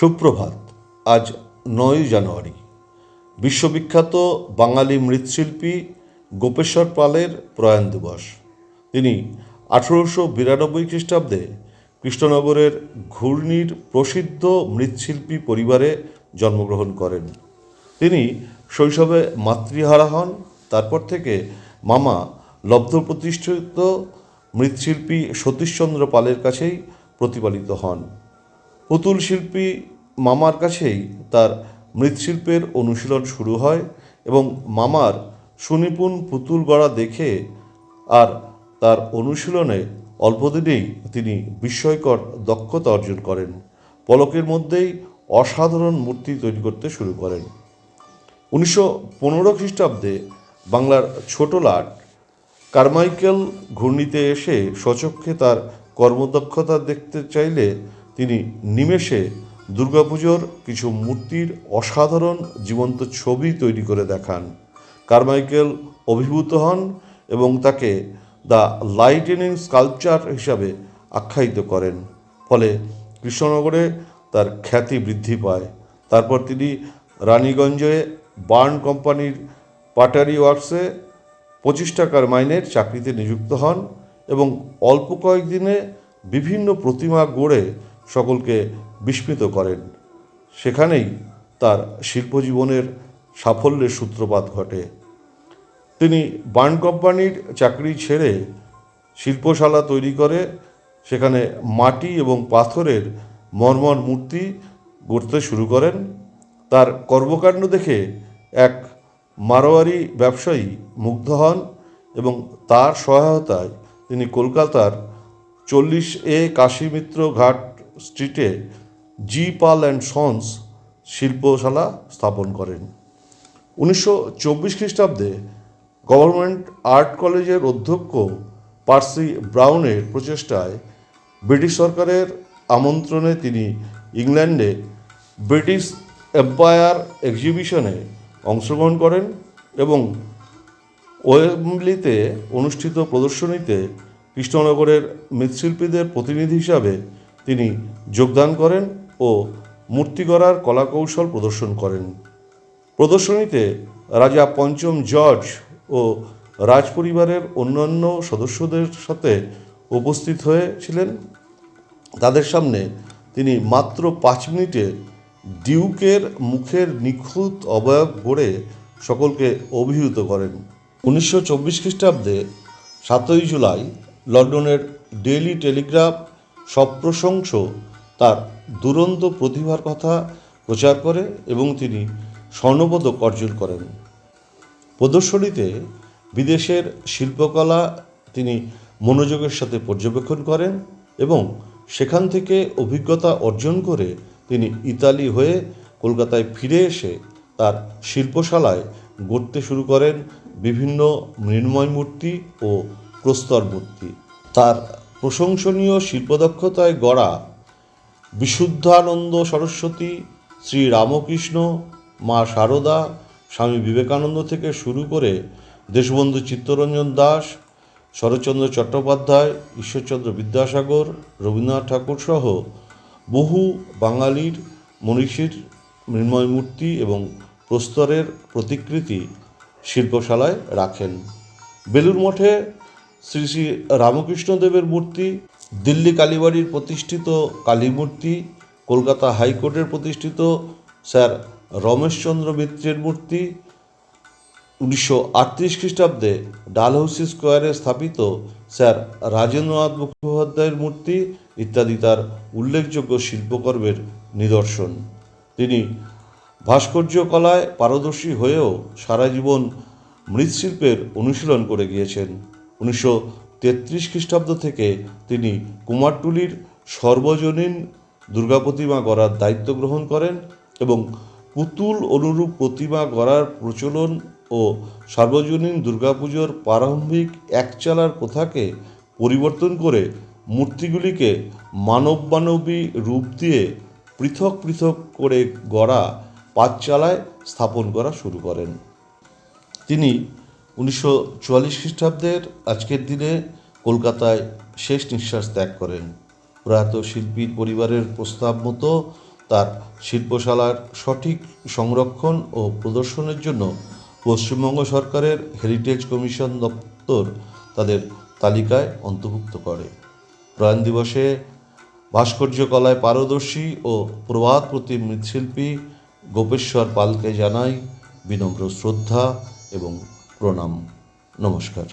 সুপ্রভাত। আজ ৯ জানুয়ারি বিশ্ববিখ্যাত বাঙালি মৃৎশিল্পী গোপেশ্বর পালের প্রয়াণ দিবস। তিনি 1892 খ্রিস্টাব্দে কৃষ্ণনগরের ঘূর্ণির প্রসিদ্ধ মৃৎশিল্পী পরিবারে জন্মগ্রহণ করেন। তিনি শৈশবে মাতৃহারা হন। তারপর থেকে মামা লব্ধ প্রতিষ্ঠিত মৃৎশিল্পী সতীশচন্দ্র পালের কাছেই প্রতিপালিত হন। পুতুল শিল্পী মামার কাছেই তার মৃৎশিল্পের অনুশীলন শুরু হয় এবং মামার সুনিপুণ পুতুল গড়া দেখে আর তার অনুশীলনে অল্পদিনেই তিনি বিস্ময়কর দক্ষতা অর্জন করেন। পলকের মধ্যেই অসাধারণ মূর্তি তৈরি করতে শুরু করেন। 1915 খ্রিস্টাব্দে বাংলার ছোট লাট কারমাইকেল ঘূর্ণিতে এসে স্বচক্ষে তার কর্মদক্ষতা দেখতে চাইলে তিনি নিমেষে দুর্গাপুজোর কিছু মূর্তির অসাধারণ জীবন্ত ছবি তৈরি করে দেখান। কারমাইকেল অভিভূত হন এবং তাকে দ্য লাইটেনিং স্কাল্পচার হিসাবে আখ্যায়িত করেন। ফলে কৃষ্ণনগরে তার খ্যাতি বৃদ্ধি পায়। তারপর তিনি রানীগঞ্জে বার্ন কোম্পানির পাটারি ওয়ার্কসে 25 টাকার মাইনের চাকরিতে নিযুক্ত হন এবং অল্প কয়েকদিনে বিভিন্ন প্রতিমা গড়ে সকলকে বিস্মিত করেন। সেখানেই তার শিল্পজীবনের সাফল্যের সূত্রপাত ঘটে। তিনি বার্ন কোম্পানির চাকরি ছেড়ে শিল্পশালা তৈরি করে সেখানে মাটি এবং পাথরের মর্মর মূর্তি গড়তে শুরু করেন। তার কর্মকাণ্ড দেখে এক মারোয়ারি ব্যবসায়ী মুগ্ধ হন এবং তার সহায়তায় তিনি কলকাতার 40A কাশীমিত্র ঘাট স্ট্রিটে জি পাল অ্যান্ড সন্স শিল্পশালা স্থাপন করেন। 1924 খ্রিস্টাব্দে গভর্নমেন্ট আর্ট কলেজের অধ্যক্ষ পার্সি ব্রাউনের প্রচেষ্টায় ব্রিটিশ সরকারের আমন্ত্রণে তিনি ইংল্যান্ডে ব্রিটিশ এম্পায়ার এক্সিবিশনে অংশগ্রহণ করেন এবং ওয়েম্বলিতে অনুষ্ঠিত প্রদর্শনীতে কৃষ্ণনগরের মৃৎশিল্পীদের প্রতিনিধি হিসাবে তিনি যোগদান করেন ও মূর্তি গড়ার কলাকৌশল প্রদর্শন করেন। প্রদর্শনীতে রাজা পঞ্চম জর্জ ও রাজপরিবারের অন্যান্য সদস্যদের সাথে উপস্থিত হয়েছিলেন। তাদের সামনে তিনি মাত্র 5 মিনিটে ডিউকের মুখের নিখুঁত অবয়ব গড়ে সকলকে অভিভূত করেন। 1924 খ্রিস্টাব্দে 7ই জুলাই লন্ডনের ডেইলি টেলিগ্রাফ সপ্রশংস তার দুরন্ত প্রতিভার কথা প্রচার করে এবং তিনি স্বর্ণপদক অর্জন করেন। প্রদর্শনীতে বিদেশের শিল্পকলা তিনি মনোযোগের সাথে পর্যবেক্ষণ করেন এবং সেখান থেকে অভিজ্ঞতা অর্জন করে তিনি ইতালি হয়ে কলকাতায় ফিরে এসে তার শিল্পশালায় গড়তে শুরু করেন বিভিন্ন মৃন্ময় মূর্তি ও প্রস্তর মূর্তি। তার প্রশংসনীয় শিল্পদক্ষতায় গড়া বিশুদ্ধানন্দ সরস্বতী, শ্রী রামকৃষ্ণ, মা শারদা, স্বামী বিবেকানন্দ থেকে শুরু করে দেশবন্ধু চিত্তরঞ্জন দাস, শরৎচন্দ্র চট্টোপাধ্যায়, ঈশ্বরচন্দ্র বিদ্যাসাগর, রবীন্দ্রনাথ ঠাকুর সহ বহু বাঙালির মনীষীর মৃন্ময় মূর্তি এবং প্রস্তরের প্রতিকৃতি শিল্পশালায় রাখেন। বেলুর মঠে শ্রী শ্রী রামকৃষ্ণদেবের মূর্তি, দিল্লি কালীবাড়ির প্রতিষ্ঠিত কালী মূর্তি, কলকাতা হাইকোর্টের প্রতিষ্ঠিত স্যার রমেশচন্দ্র মিত্রের মূর্তি, 1938 খ্রিস্টাব্দে ডালহৌসি স্কোয়ারে স্থাপিত স্যার রাজেন্দ্রনাথ মুখোপাধ্যায়ের মূর্তি ইত্যাদি তার উল্লেখযোগ্য শিল্পকর্মের নিদর্শন। তিনি ভাস্কর্য কলায় পারদর্শী হয়েও সারা জীবন মৃৎশিল্পের অনুশীলন করে গিয়েছেন। 1933 খ্রিস্টাব্দ থেকে তিনি কুমারটুলির সর্বজনীন দুর্গা প্রতিমা গড়ার দায়িত্ব গ্রহণ করেন এবং পুতুল অনুরূপ প্রতিমা গড়ার প্রচলন ও সার্বজনীন দুর্গাপুজোর প্রারম্ভিক একচালার প্রথাকে পরিবর্তন করে মূর্তিগুলিকে মানবী রূপ দিয়ে পৃথক পৃথক করে গড়া পাঁচচালায় স্থাপন করা শুরু করেন। তিনি 1944 খ্রিস্টাব্দের আজকের দিনে কলকাতায় শেষ নিঃশ্বাস ত্যাগ করেন। প্রয়াত শিল্পীর পরিবারের প্রস্তাব মতো তার শিল্পশালার সঠিক সংরক্ষণ ও প্রদর্শনের জন্য পশ্চিমবঙ্গ সরকারের হেরিটেজ কমিশন দপ্তর তাদের তালিকায় অন্তর্ভুক্ত করে। প্রয়াণ দিবসে ভাস্কর্য কলায় পারদর্শী ও প্রবাদ প্রতিম মৃৎশিল্পী গোপেশ্বর পালকে জানাই বিনম্র শ্রদ্ধা এবং প্রণাম। নমস্কার।